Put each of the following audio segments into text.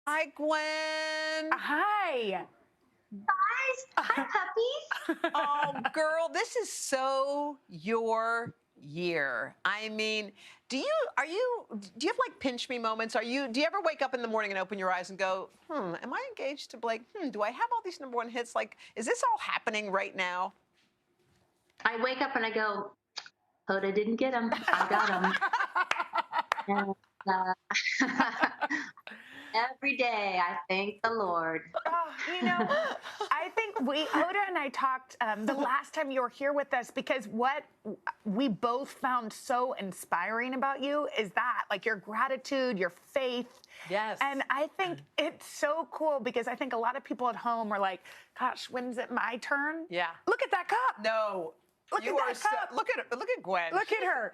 Hi, Gwen. Hi. Guys, hi puppies. Oh, girl, this is so your year. I mean, do you have like pinch me moments? Do you ever wake up in the morning and open your eyes and go, am I engaged to Blake? Do I have all these #1 hits? Like, is this all happening right now? I wake up and I go, Hoda didn't get him. I got him. And, every day I thank the Lord. Oh, I think Hoda and I talked the last time you were here with us, because what we both found so inspiring about you is that, like, your gratitude, your faith. Yes. And I think it's so cool because I think a lot of people at home are like, gosh, when's it my turn? Yeah. Look at that cup. No. Look at that cup. Look at Gwen. Look at her.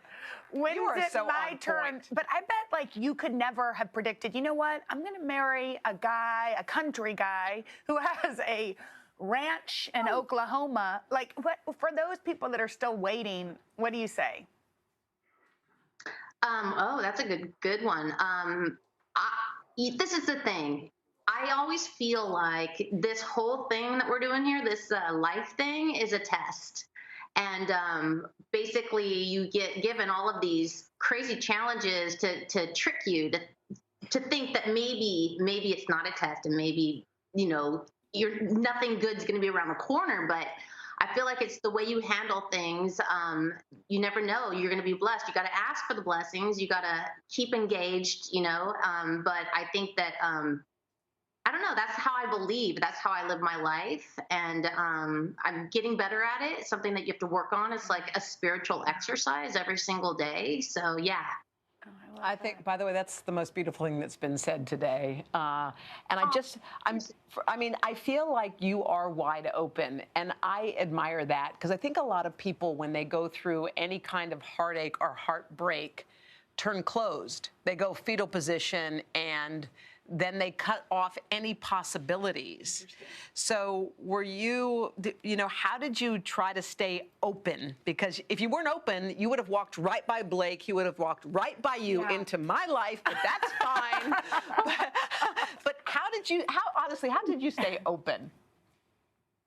When's it so my on turn? point. But I bet, like, you could never have predicted, you know what? I'm going to marry a guy, a country guy, who has a ranch in Oklahoma. Like, what for those people that are still waiting, what do you say? That's a good one. This is the thing. I always feel like this whole thing that we're doing here, this life thing, is a test. And basically, you get given all of these crazy challenges to trick you to think that maybe it's not a test, and maybe nothing good's going to be around the corner. But I feel like it's the way you handle things. You never know. You're going to be blessed. You got to ask for the blessings. You got to keep engaged. But I think that. I don't know. That's how I believe. That's how I live my life. And I'm getting better at it. It's something that you have to work on. It's like a spiritual exercise every single day. So, yeah. Oh, I think, by the way, that's the most beautiful thing that's been said today. And I feel like you are wide open, and I admire that, because I think a lot of people, when they go through any kind of heartache or heartbreak, turn closed. They go fetal position, and then they cut off any possibilities. So how did you try to stay open? Because if you weren't open, you would have walked right by Blake. He would have walked right by you into my life, but that's fine. but how did you stay open?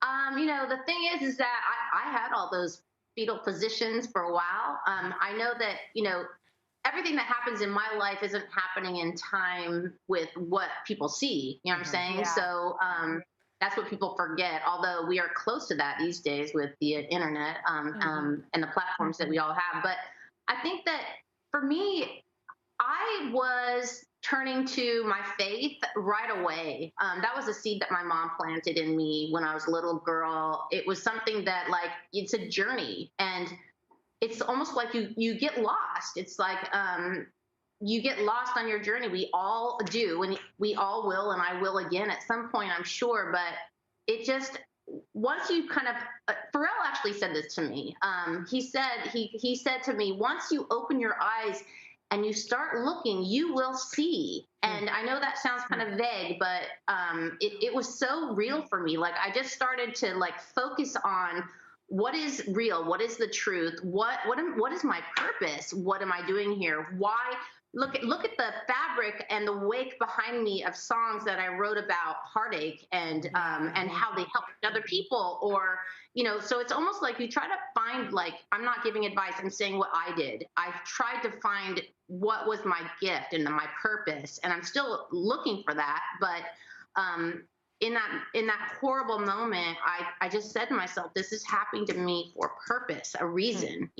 The thing is that I had all those fetal positions for a while. I know that, everything that happens in my life isn't happening in time with what people see. You know what I'm saying? Yeah. So that's what people forget, although we are close to that these days with the internet and the platforms that we all have. But I think that for me, I was turning to my faith right away. That was a seed that my mom planted in me when I was a little girl. It was something that, like, it's a journey, and it's almost like you get lost. It's like you get lost on your journey. We all do, and we all will, and I will again at some point, I'm sure. But it just, once you kind of, Pharrell actually said this to me. He said to me, once you open your eyes and you start looking, you will see. And I know that sounds kind of vague, but it was so real for me. Like, I just started to, like, focus on what is real, what is the truth, what is my purpose, what am I doing here, why. Look at the fabric and the wake behind me of songs that I wrote about heartache and how they helped other people, or so it's almost like you try to find, like, I'm not giving advice, I'm saying what I did. I tried to find what was my gift and my purpose, and I'm still looking for that. But in that horrible moment, I just said to myself, this is happening to me for a purpose, a reason,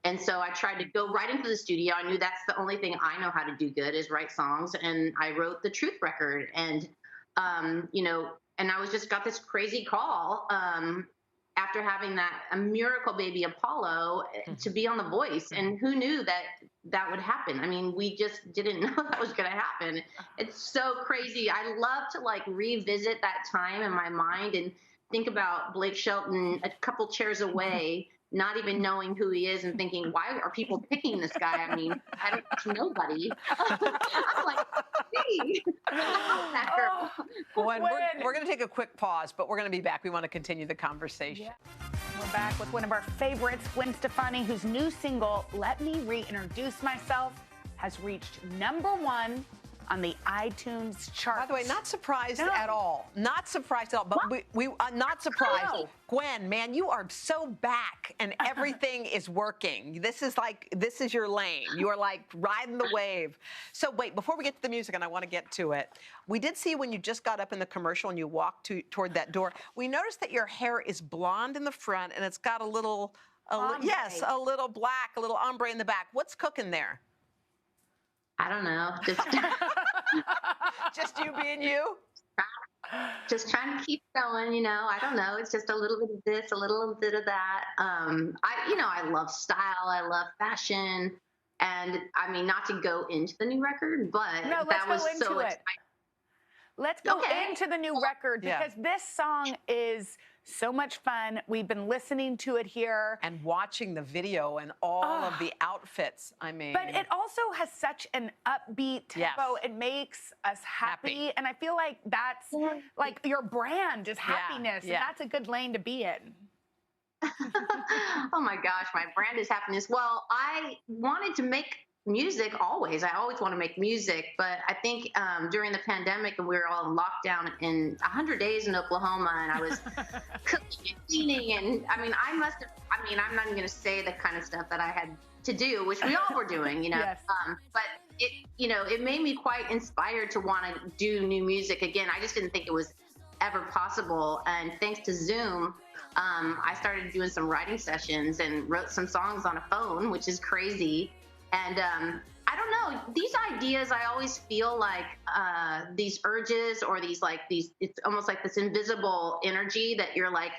And so I tried to go right into the studio. I knew that's the only thing I know how to do good, is write songs. And I wrote the Truth record. And, and I just got this crazy call after having a miracle baby Apollo to be on The Voice. And who knew that would happen? I mean, we just didn't know that was going to happen. It's so crazy. I love to, like, revisit that time in my mind and think about Blake Shelton a couple chairs away, not even knowing who he is, and thinking, why are people picking this guy? I mean, I don't touch nobody. I'm like, hey, that girl. Gwen, we're going to take a quick pause, but we're going to be back. We want to continue the conversation. Yeah. We're back with one of our favorites, Gwen Stefani, whose new single, Let Me Reintroduce Myself, has reached #1 on the iTunes charts. By the way, not surprised No. at all. Not surprised at all. But we not surprised. No. Gwen, man, you are so back, and everything is working. This is your lane. You are like riding the wave. So wait, before we get to the music, and I want to get to it, we did see when you just got up in the commercial and you walked toward that door. We noticed that your hair is blonde in the front, and it's got a little black, a little ombre in the back. What's cooking there? I don't know. Just you being you? Just trying to keep going, you know. I don't know. It's just a little bit of this, a little bit of that. I love style. I love fashion. And I mean, not to go into the new record, but No, that was let's go so into it. exciting. Let's go into the new record Yeah. because this song is so much fun. We've been listening to it here. And watching the video and all of the outfits. I mean. But it also has such an upbeat tempo. Yes. It makes us happy. Happy. And I feel like that's like your brand is happiness. yeah. And that's a good lane to be in. Oh my gosh, my brand is happiness. Well, I wanted to make music always. I always want to make music, but I think during the pandemic and we were all in lockdown in 100 days in Oklahoma, and I was cooking and cleaning, and I'm not even going to say the kind of stuff that I had to do, which we all were doing, you know. Yes. But it made me quite inspired to want to do new music again. I just didn't think it was ever possible, and thanks to Zoom, I started doing some writing sessions and wrote some songs on a phone, which is crazy. And I don't know, these ideas, I always feel like these urges or these, it's almost like this invisible energy that you're like,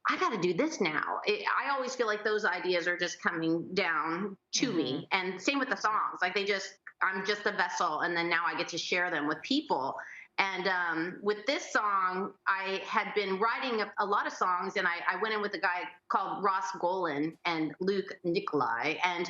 I got to do this now. I always feel like those ideas are just coming down to me. And same with the songs, like I'm just the vessel, and then now I get to share them with people. And with this song, I had been writing a lot of songs, and I went in with a guy called Ross Golan and Luke Nicolai, and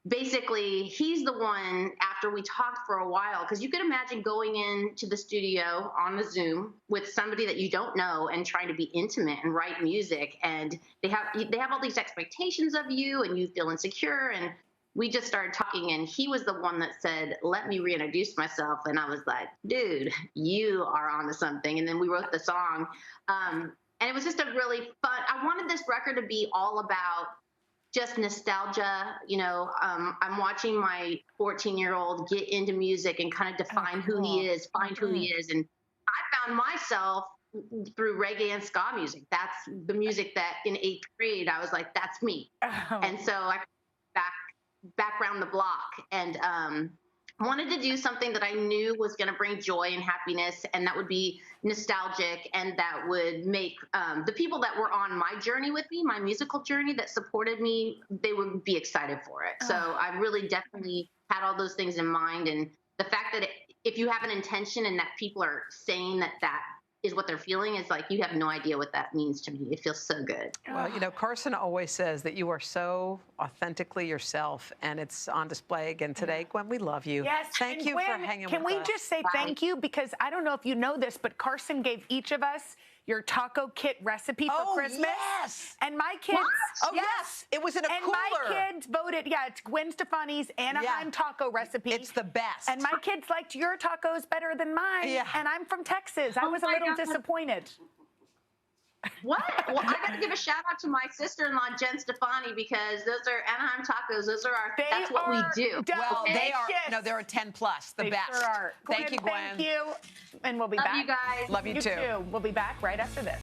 basically, he's the one, after we talked for a while, because you can imagine going into the studio on a Zoom with somebody that you don't know and trying to be intimate and write music, and they have all these expectations of you, and you feel insecure. And we just started talking, and he was the one that said, let me reintroduce myself. And I was like, dude, you are onto something. And then we wrote the song. And it was just a really fun, I wanted this record to be all about just nostalgia. You know, I'm watching my 14-year-old get into music and kind of define who he is, find who he is. And I found myself through reggae and ska music. That's the music that in 8th grade, I was like, that's me. And so I back around the block and wanted to do something that I knew was going to bring joy and happiness, and that would be nostalgic, and that would make the people that were on my journey with me, my musical journey that supported me, they would be excited for it. So I really definitely had all those things in mind. And the fact that if you have an intention and that people are saying that is what they're feeling, is like, you have no idea what that means to me. It feels so good. Well, you know, Carson always says that you are so authentically yourself, and it's on display again today. Gwen, we love you. Yes. Thank you Gwen, for hanging with us. Can we just say thank you? Because I don't know if you know this, but Carson gave each of us your taco kit recipe for Christmas. Yes. And my kids. Oh, yes. It was in a cooler. And my kids voted, it's Gwen Stefani's Anaheim taco recipe. It's the best. And my kids liked your tacos better than mine. Yeah. And I'm from Texas. I was a little disappointed. What? Well, I got to give a shout out to my sister-in-law, Jen Stefani, because those are Anaheim tacos. That's what we do. Well, they are. No, they're a 10 plus. The They best. sure are. Thank you, Gwen. Thank you. And we'll be back. Love you guys. Love you too. We'll be back right after this.